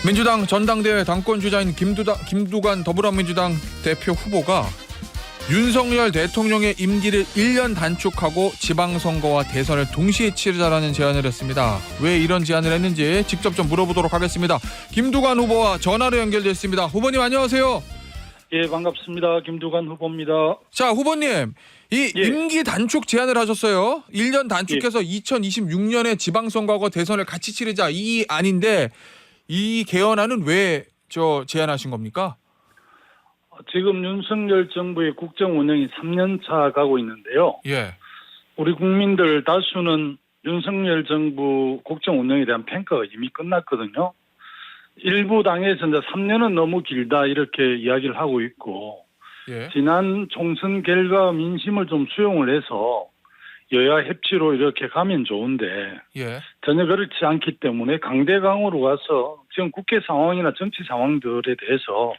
민주당 전당대회 당권주자인 김두관 더불어민주당 대표 후보가 윤석열 대통령의 임기를 1년 단축하고 지방선거와 대선을 동시에 치르자라는 제안을 했습니다. 왜 이런 제안을 했는지 직접 좀 물어보도록 하겠습니다. 김두관 후보와 전화로 연결됐습니다. 후보님 안녕하세요. 예, 반갑습니다. 김두관 후보입니다. 자, 후보님. 이 임기 단축 제안을 하셨어요. 1년 단축해서 2026년에 지방선거하고 대선을 같이 치르자 이 안인데 이 개헌안은 왜 제안하신 겁니까? 지금 윤석열 정부의 국정 운영이 3년 차 가고 있는데요. 예. 우리 국민들 다수는 윤석열 정부 국정 운영에 대한 평가가 이미 끝났거든요. 일부 당에서 이제 3년은 너무 길다 이렇게 이야기를 하고 있고 예. 지난 총선 결과 민심을 좀 수용을 해서 여야 협치로 이렇게 가면 좋은데 예. 전혀 그렇지 않기 때문에 강대강으로 가서 지금 국회 상황이나 정치 상황들에 대해서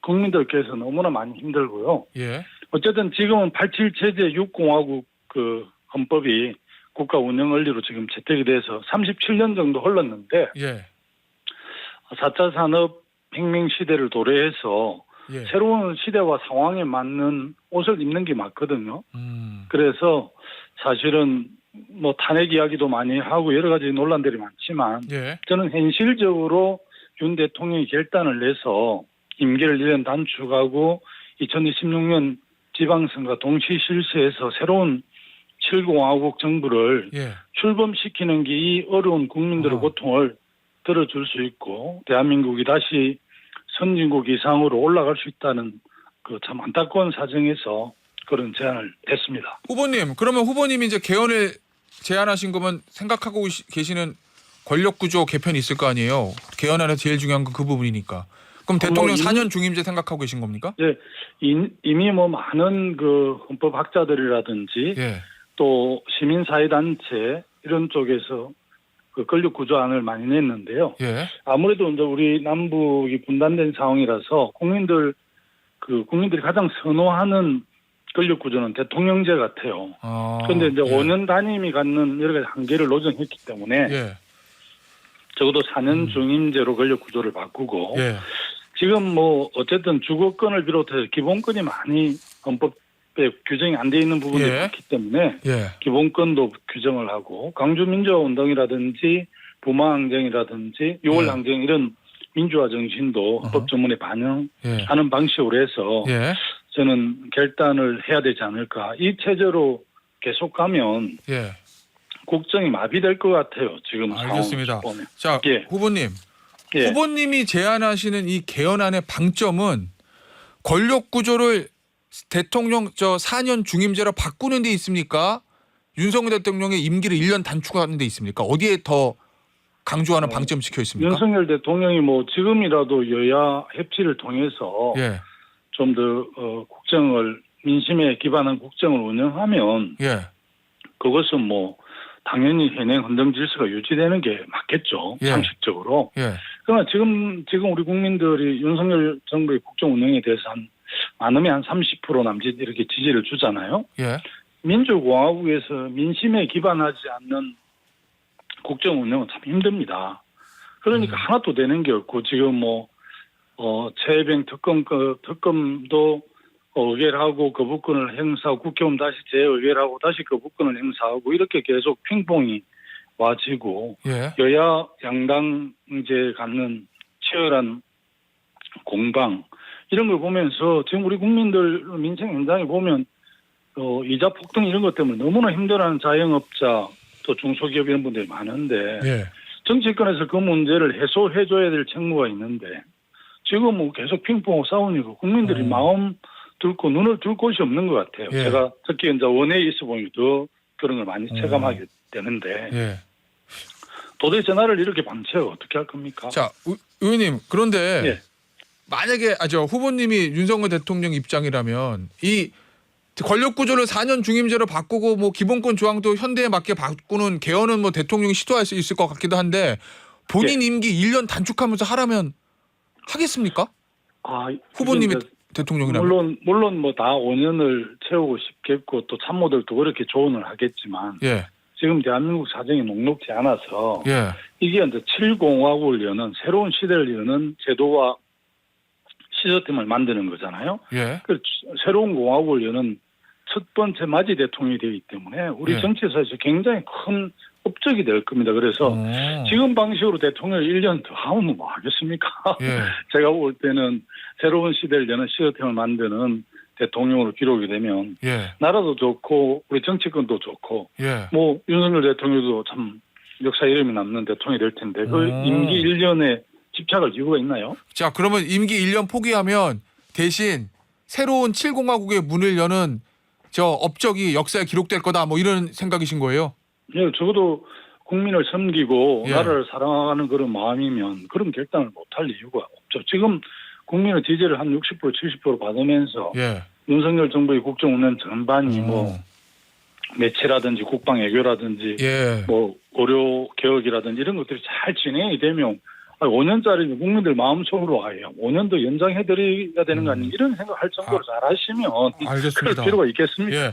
국민들께서 너무나 많이 힘들고요. 예. 어쨌든 지금은 87 체제 6공화국 그 헌법이 국가 운영 원리로 지금 채택이 돼서 37년 정도 흘렀는데 예. 4차 산업 혁명 시대를 도래해서 예. 새로운 시대와 상황에 맞는 옷을 입는 게 맞거든요. 그래서 사실은 뭐 탄핵 이야기도 많이 하고 여러 가지 논란들이 많지만 예. 저는 현실적으로 윤 대통령이 결단을 내서 임기를 1년 단축하고 2026년 지방선거 동시 실시해서 새로운 7공화국 정부를 예. 출범시키는 게 이 어려운 국민들의 고통을 들어줄 수 있고 대한민국이 다시 선진국 이상으로 올라갈 수 있다는 그 참 안타까운 사정에서 그런 제안을 했습니다. 후보님, 그러면 후보님이 이제 개헌을 제안하신 거면 생각하고 계시는 권력구조 개편이 있을 거 아니에요? 개헌안에서 제일 중요한 건 그 부분이니까. 그럼 대통령 4년 중임제 생각하고 계신 겁니까? 예, 이미 뭐 많은 그 헌법학자들이라든지 예. 또 시민사회단체 이런 쪽에서 그 권력구조안을 많이 냈는데요. 예. 아무래도 이제 우리 남북이 분단된 상황이라서 국민들이 가장 선호하는 권력구조는 대통령제 같아요. 그런데 이제 5년 단임이 갖는 여러 가지 한계를 노정했기 때문에 예. 적어도 4년 중임제로 권력구조를 바꾸고 예. 지금 뭐 어쨌든 주거권을 비롯해서 기본권이 많이 헌법에 규정이 안 돼 있는 부분이 많기 때문에 예. 기본권도 규정을 하고 광주민주화운동이라든지 부마항쟁이라든지 6월 항쟁 이런 민주화 정신도 헌법 전문에 반영하는 방식으로 해서 예. 저는 결단을 해야 되지 않을까. 이 체제로 계속 가면 예. 국정이 마비될 것 같아요. 지금 알겠습니다. 상황 보면. 자, 예. 후보님. 예. 후보님이 제안하시는 이 개헌안의 방점은 권력구조를 대통령 4년 중임제로 바꾸는 데 있습니까? 윤석열 대통령의 임기를 1년 단축하는 데 있습니까? 어디에 더 강조하는 방점 찍혀 있습니까? 윤석열 대통령이 뭐 지금이라도 여야 협치를 통해서 예. 좀 더 국정을 민심에 기반한 국정을 운영하면 예. 그것은 뭐 당연히 현행 헌정 질서가 유지되는 게 맞겠죠. 예. 상식적으로. 예. 그러나 지금 우리 국민들이 윤석열 정부의 국정 운영에 대해서 많으면 한 30% 남짓 이렇게 지지를 주잖아요. 예. 민주공화국에서 민심에 기반하지 않는 국정 운영은 참 힘듭니다. 그러니까 하나도 되는 게 없고 지금 뭐 최혜병 특검도 의결하고 거부권을 행사하고 국회의원 다시 재의결하고 다시 거부권을 행사하고 이렇게 계속 핑퐁이 와지고 예. 여야 양당 이제 갖는 치열한 공방 이런 걸 보면서 지금 우리 국민들 민생 현장에 보면 이자 폭등 이런 것 때문에 너무나 힘들어하는 자영업자 또 중소기업 이런 분들이 많은데 예. 정치권에서 그 문제를 해소해줘야 될 책무가 있는데 지금 뭐 계속 핑퐁 싸우니까 국민들이 마음 들고 눈을 둘 곳이 없는 것 같아요. 예. 제가 특히 이제 원회에 있어 보니 더 그런 걸 많이 체감하게 되는데 예. 도대체 나를 이렇게 방치하고 어떻게 할 겁니까? 자, 의원님 그런데 예. 만약에 후보님이 윤석열 대통령 입장이라면 이 권력구조를 4년 중임제로 바꾸고 뭐 기본권 조항도 현대에 맞게 바꾸는 개헌은 뭐 대통령이 시도할 수 있을 것 같기도 한데 본인 임기 1년 단축하면서 하라면 하겠습니까? 후보님이 대통령이라면. 물론 뭐 다 5년을 채우고 싶겠고 또 참모들도 그렇게 조언을 하겠지만 예. 지금 대한민국 사정이 녹록지 않아서 예. 이게 이제 7공화국을 여는 새로운 시대를 여는 제도와 시스템을 만드는 거잖아요. 예. 그 새로운 공화국을 여는 첫 번째 맞이 대통령이 되기 때문에 우리 예. 정치사에서 굉장히 큰 업적이 될 겁니다. 그래서 지금 방식으로 대통령을 1년 더 하면 뭐 하겠습니까? 예. 제가 볼 때는 새로운 시대를 여는 시스템을 만드는 대통령으로 기록이 되면 예. 나라도 좋고 우리 정치권도 좋고 예. 뭐 윤석열 대통령도 참 역사 이름이 남는 대통령이 될 텐데 그 임기 1년에 집착할 이유가 있나요? 자, 그러면 임기 1년 포기하면 대신 새로운 7공화국의 문을 여는 저 업적이 역사에 기록될 거다 뭐 이런 생각이신 거예요? 예, 적어도 국민을 섬기고 예. 나라를 사랑하는 그런 마음이면 그런 결단을 못할 이유가 없죠. 지금 국민의 지지를 한 60% 70% 받으면서 예. 윤석열 정부의 국정 운영 전반이 어. 뭐 매체라든지 국방 외교라든지 예. 뭐 의료 개혁이라든지 이런 것들이 잘 진행이 되면 5년짜리 국민들 마음속으로 아예요. 5년 더 연장해드려야 되는 거 아니에요? 이런 생각할 정도로 잘 하시면 알겠습니다. 그럴 필요가 있겠습니까? 예.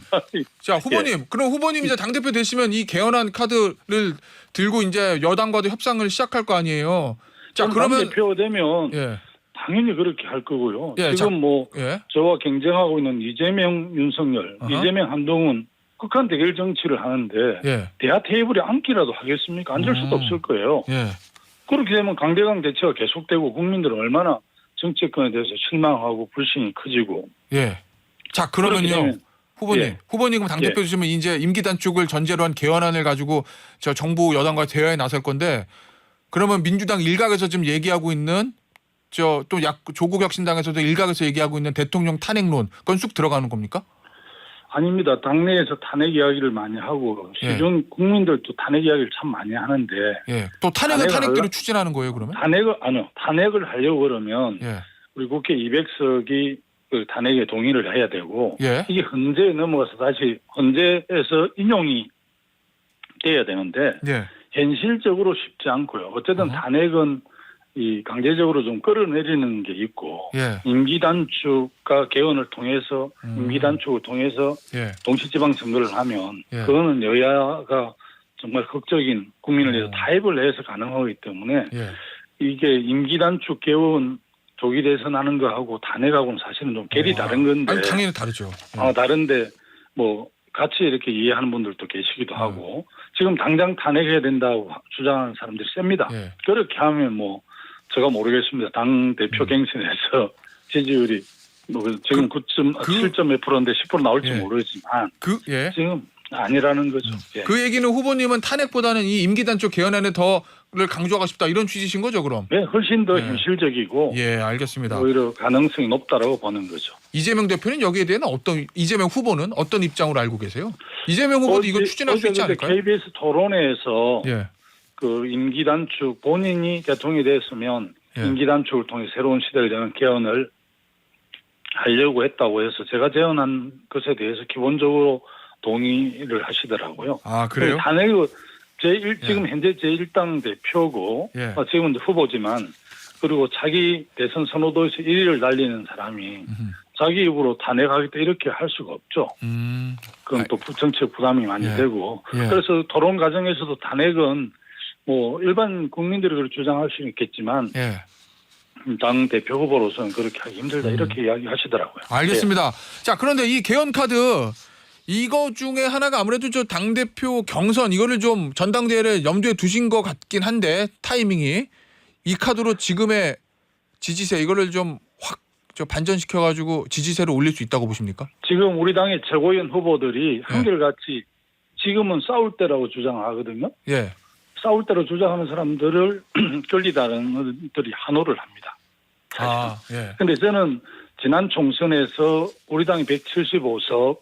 자, 후보님. 그럼 후보님이 이제 당대표 되시면 이 개헌안 카드를 들고 이제 여당과도 협상을 시작할 거 아니에요. 자, 그러면 대표가 되면 예. 당연히 그렇게 할 거고요. 예, 지금 뭐 예. 저와 경쟁하고 있는 이재명, 윤석열, 어허. 이재명, 한동훈 극한 대결 정치를 하는데 예. 대화 테이블에 앉기라도 하겠습니까? 앉을 수도 없을 거예요. 예. 그렇게 되면 강대강 대처가 계속되고 국민들은 얼마나 정치권에 대해서 실망하고 불신이 커지고. 예. 자, 그렇게 그러면요. 되면 후보님. 예. 후보님 그럼 당대표 되시면 이제 임기 단축을 전제로 한 개헌안을 가지고 저 정부 여당과 대화에 나설 건데 그러면 민주당 일각에서 지금 얘기하고 있는 저 또 조국 혁신당에서도 일각에서 얘기하고 있는 대통령 탄핵론 그건 쑥 들어가는 겁니까? 아닙니다. 당내에서 탄핵 이야기를 많이 하고 예. 시중 국민들도 탄핵 이야기를 참 많이 하는데 예. 또 탄핵은 탄핵대로 추진하는 거예요, 그러면? 탄핵을 하려고 그러면 예. 우리 국회 200석이 그 탄핵에 동의를 해야 되고 예. 이게 헌재에 넘어가서 다시 헌재에서 인용이 돼야 되는데 예. 현실적으로 쉽지 않고요. 어쨌든 탄핵은 이 강제적으로 좀 끌어내리는 게 있고 예. 임기 단축과 개헌을 통해서 임기 단축을 통해서 예. 동시지방선거를 하면 예. 그거는 여야가 정말 극적인 국민을 위해서 타협을 해서 가능하기 때문에 예. 이게 임기 단축 개헌 조기 대선하는 거하고 탄핵하고는 사실은 좀 결이 다른 건데 아니, 당연히 다르죠. 예. 다른데 뭐 같이 이렇게 이해하는 분들도 계시기도 하고 지금 당장 탄핵해야 된다고 주장하는 사람들이 셉니다. 예. 그렇게 하면 뭐 제가 모르겠습니다. 당 대표 갱신에서 지지율이 뭐 지금 7점 몇 %인데 10% 나올지 예. 모르지만 예. 지금 아니라는 거죠. 예. 그 얘기는 후보님은 탄핵보다는 이 임기 단축 개헌안에 더를 강조하고 싶다 이런 취지신 거죠, 그럼? 네, 훨씬 더 예. 현실적이고 예, 알겠습니다. 오히려 가능성이 높다라고 보는 거죠. 이재명 대표는 여기에 대해서 이재명 후보는 어떤 입장으로 알고 계세요? 이재명 후보도 이거 추진할 수 있지 않을까요? KBS 토론회에서 예. 그 임기 단축 본인이 대통령이 됐으면 예. 임기 단축을 통해 새로운 시대를 여는 개헌을 하려고 했다고 해서 제가 제안한 것에 대해서 기본적으로 동의를 하시더라고요. 아, 그래요? 탄핵 지금 현재 제1당 대표고 예. 지금은 이제 후보지만 그리고 자기 대선 선호도에서 1위를 달리는 사람이 자기 입으로 탄핵하겠다 이렇게 할 수가 없죠. 그건 또 정치적 부담이 많이 예. 되고 예. 그래서 토론 과정에서도 탄핵은 뭐 일반 국민들이 그렇게 주장할 수는 있겠지만 예. 당 대표 후보로서는 그렇게 하기 힘들다 이렇게 이야기하시더라고요. 알겠습니다. 자, 그런데 이 개헌 카드 이거 중에 하나가 아무래도 저 당대표 경선 이거를 좀 전당대회를 염두에 두신 것 같긴 한데 타이밍이 이 카드로 지금의 지지세 이거를 좀 확 반전시켜 가지고 지지세를 올릴 수 있다고 보십니까? 지금 우리 당의 최고위원 후보들이 한결같이 지금은 싸울 때라고 주장하거든요. 예. 싸울 때로 주장하는 사람들을 끌리다른들이 환호를 합니다. 아, 예. 근데 저는 지난 총선에서 우리 당이 175석,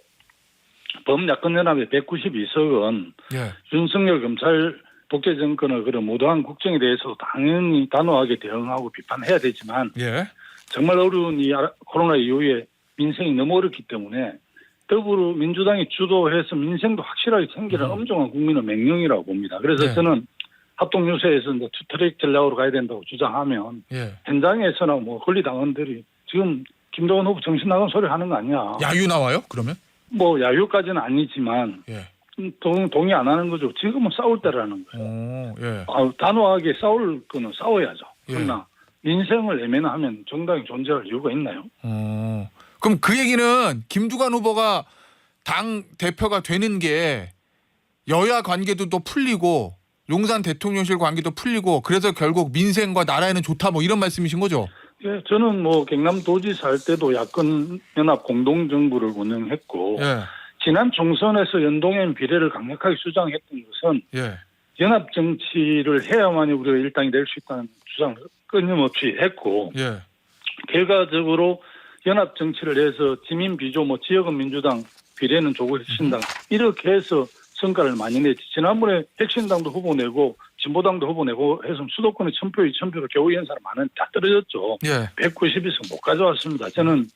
범야권연합의 192석은 예. 윤석열 검찰 독재 정권의 그런 무도한 국정에 대해서 당연히 단호하게 대응하고 비판해야 되지만 예. 정말 어려운 이 코로나 이후에 민생이 너무 어렵기 때문에 더불어민주당이 주도해서 민생도 확실하게 챙기는 엄중한 국민의 명령이라고 봅니다. 그래서 네. 저는 합동유세에서 이제 투트랙 전략으로 가야 된다고 주장하면 예. 현장에서나 뭐 권리당원들이 지금 김동연 후보 정신 나간 소리 하는 거 아니야. 야유 나와요? 그러면? 뭐 야유까지는 아니지만 예. 동의 안 하는 거죠. 지금은 싸울 때라는 거예요. 예. 단호하게 싸울 거는 싸워야죠. 예. 그러나 민생을 애매하면 정당이 존재할 이유가 있나요? 그럼 그 얘기는 김두관 후보가 당 대표가 되는 게 여야 관계도 또 풀리고 용산 대통령실 관계도 풀리고 그래서 결국 민생과 나라에는 좋다 뭐 이런 말씀이신 거죠? 예, 저는 뭐 경남도지사 할 때도 야권 연합 공동정부를 운영했고 예. 지난 총선에서 연동형 비례를 강력하게 주장했던 것은 예. 연합 정치를 해야만이 우리가 일당이 될 수 있다는 주장을 끊임없이 했고 예. 결과적으로 연합 정치를 해서 지민 비조 뭐 지역은 민주당 비례는 조국혁신당 이렇게 해서 성과를 많이 냈지. 지난번에 혁신당도 후보 내고 진보당도 후보 내고 해서 수도권에 1000표, 2000표를 겨우 이은 사람 많은 다 떨어졌죠. 예. 192석 못 가져왔습니다. 저는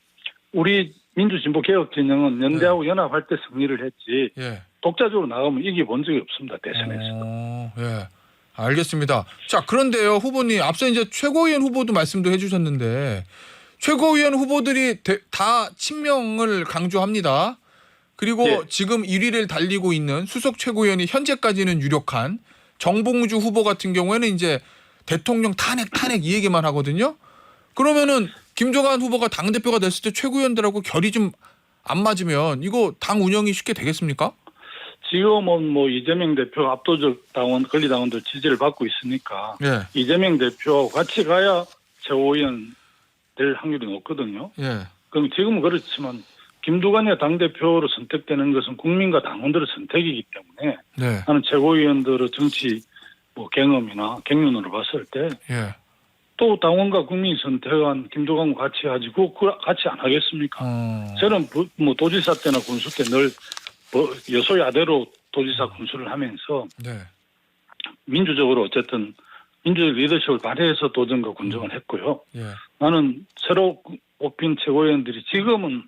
우리 민주진보개혁 진영은 연대하고 연합할 때 승리를 했지 예. 독자적으로 나가면 이겨본 적이 없습니다. 대선에서. 예. 알겠습니다. 자, 그런데요, 후보님 앞서 이제 최고위원 후보도 말씀도 해주셨는데 최고위원 후보들이 다 친명을 강조합니다. 그리고 예. 지금 1위를 달리고 있는 수석 최고위원이 현재까지는 유력한 정봉주 후보 같은 경우에는 이제 대통령 탄핵 이 얘기만 하거든요. 그러면은 김종관 후보가 당대표가 됐을 때 최고위원들하고 결이 좀 안 맞으면 이거 당 운영이 쉽게 되겠습니까? 지금은 뭐 이재명 대표 압도적 권리당원들 지지를 받고 있으니까 예. 이재명 대표와 같이 가야 최고위원 될 확률이 높거든요. 예. 그럼 지금은 그렇지만 김두관의 당대표로 선택되는 것은 국민과 당원들의 선택이기 때문에 네. 나는 최고위원들의 정치 뭐 경험이나 경륜으로 봤을 때 예. 또 당원과 국민이 선택한 김두관과 같이 가지고 같이 안 하겠습니까? 저는 뭐 도지사 때나 군수 때 늘 여소야대로 도지사 군수를 하면서 네. 민주적으로 어쨌든 민주적 리더십을 발휘해서 도전과 군정을 했고요. 예. 나는 새로 뽑힌 최고위원들이 지금은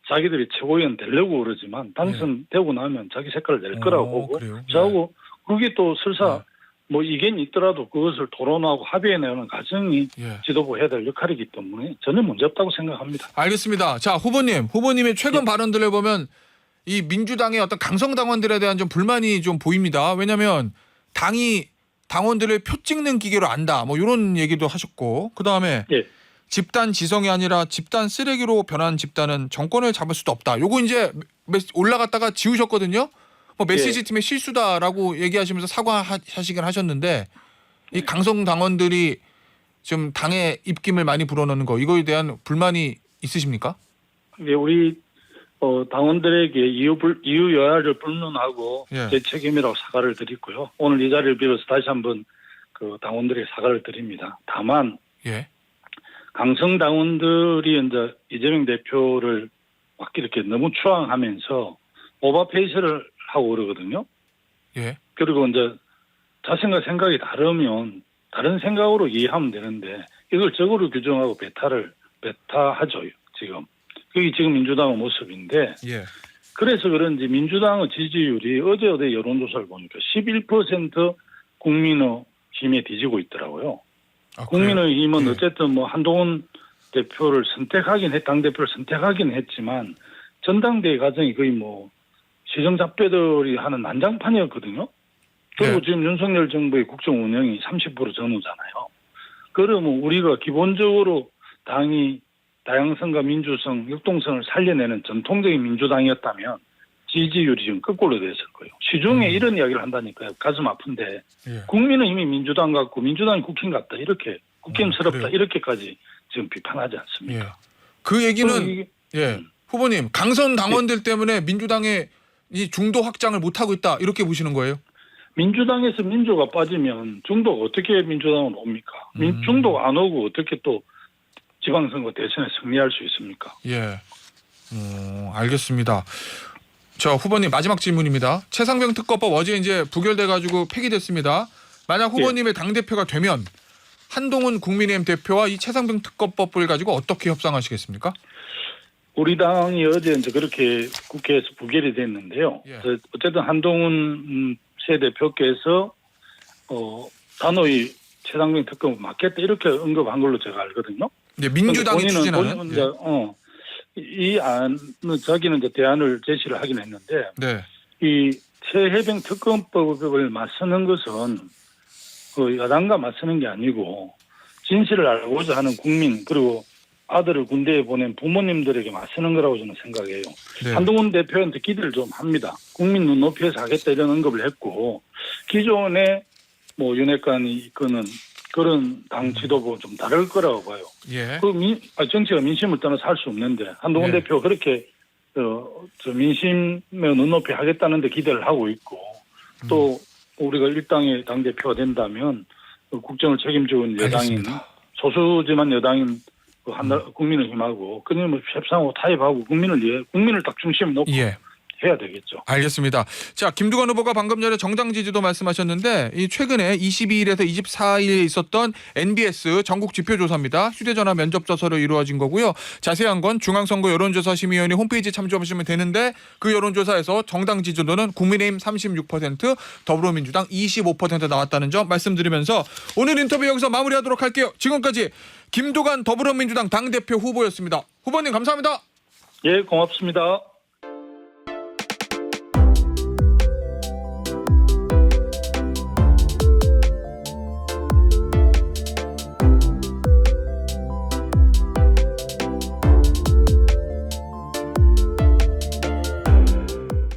자기들이 최고위원 되려고 그러지만 당선되고 나면 자기 색깔을 낼 거라고 보고 그래요? 저하고 그게 또 설사 뭐 이견이 있더라도 그것을 토론하고 합의해내는 과정이 예. 지도부 해야 될 역할이기 때문에 전혀 문제없다고 생각합니다. 알겠습니다. 자, 후보님의 최근 발언들을 보면 이 민주당의 어떤 강성 당원들에 대한 좀 불만이 좀 보입니다. 왜냐하면 당이 당원들을 표 찍는 기계로 안다. 뭐 이런 얘기도 하셨고 그다음에 예. 집단 지성이 아니라 집단 쓰레기로 변한 집단은 정권을 잡을 수도 없다. 요거 이제 올라갔다가 지우셨거든요. 뭐 메시지 팀의 실수다라고 얘기하시면서 사과하시긴 하셨는데 이 강성 당원들이 좀 당의 입김을 많이 불어넣는 거 이거에 대한 불만이 있으십니까? 예, 우리 당원들에게 이유 여하를 불문하고 예. 제 책임이라고 사과를 드리고요. 오늘 이 자리를 빌어서 다시 한번 그 당원들에게 사과를 드립니다. 다만 예. 강성 당원들이 이제 이재명 대표를 막 이렇게 너무 추앙하면서 오버페이스를 하고 그러거든요. 예. 그리고 이제 자신과 생각이 다르면 다른 생각으로 이해하면 되는데 이걸 적으로 규정하고 배타하죠. 지금. 그게 지금 민주당의 모습인데 예. 그래서 그런지 민주당의 지지율이 어제 여론조사를 보니까 11% 국민의 힘에 뒤지고 있더라고요. 아, 국민의힘은 예. 어쨌든 뭐 한동훈 대표를 당대표를 선택하긴 했지만 전당대회 과정이 거의 뭐 시정잡배들이 하는 난장판이었거든요. 그리고 네. 지금 윤석열 정부의 국정 운영이 30% 전후잖아요. 그러면 우리가 기본적으로 당이 다양성과 민주성, 율동성을 살려내는 전통적인 민주당이었다면 지지율이 지금 거꾸로 됐을 거예요. 시중에 이런 이야기를 한다니까요. 가슴 아픈데 예. 국민의힘이 민주당 같고 민주당이 국힘 같다 이렇게 국힘스럽다 그래요? 이렇게까지 지금 비판하지 않습니까? 예. 그 얘기는 이게 예. 후보님 강선 당원들 때문에 민주당의 이 중도 확장을 못 하고 있다 이렇게 보시는 거예요? 민주당에서 민주가 빠지면 중도가 어떻게 민주당은 옵니까? 중도가 안 오고 어떻게 또 지방선거 대선에 승리할 수 있습니까? 예. 알겠습니다. 저 후보님 마지막 질문입니다. 최상병 특검법 어제 이제 부결돼 가지고 폐기됐습니다. 만약 후보님의 당 대표가 되면 한동훈 국민의힘 대표와 이 최상병 특검법을 가지고 어떻게 협상하시겠습니까? 우리 당이 어제 이제 그렇게 국회에서 부결이 됐는데요. 예. 어쨌든 한동훈 새 대표께서 단호히 최상병 특검을 막겠다 이렇게 언급한 걸로 제가 알거든요. 네, 민주당이 추진하는. 본인은 이제 이 안은 자기는 이제 대안을 제시를 하긴 했는데 네. 이 최혜병 특검법을 맞서는 것은 그 야당과 맞서는 게 아니고 진실을 알고자 하는 국민 그리고 아들을 군대에 보낸 부모님들에게 맞서는 거라고 저는 생각해요. 네. 한동훈 대표한테 기대를 좀 합니다. 국민 눈높이에서 하겠다 이런 언급을 했고 기존에 뭐 윤핵관이 이끄는 그런 당 지도부 좀 다를 거라고 봐요. 예. 정치가 민심을 떠나서 할 수 없는데 한동훈 네. 대표가 그렇게 민심의 눈높이 하겠다는데 기대를 하고 있고 또 우리가 일당의 당대표가 된다면 국정을 책임지고 있는 여당인 알겠습니다. 소수지만 여당인 국민의힘하고 끊임없이 협상하고 타협하고 국민을 위해 국민을 딱 중심에 놓고 예. 해야 되겠죠. 알겠습니다. 자, 김두관 후보가 방금 전에 정당 지지도 말씀하셨는데 이 최근에 22일에서 24일에 있었던 NBS 전국 지표조사입니다. 휴대전화 면접조사로 이루어진 거고요. 자세한 건 중앙선거 여론조사심의위원회 홈페이지 참조하시면 되는데 그 여론조사에서 정당 지지도는 국민의힘 36%, 더불어민주당 25% 나왔다는 점 말씀드리면서 오늘 인터뷰 여기서 마무리하도록 할게요. 지금까지 김두관 더불어민주당 당대표 후보였습니다. 후보님 감사합니다. 예, 고맙습니다.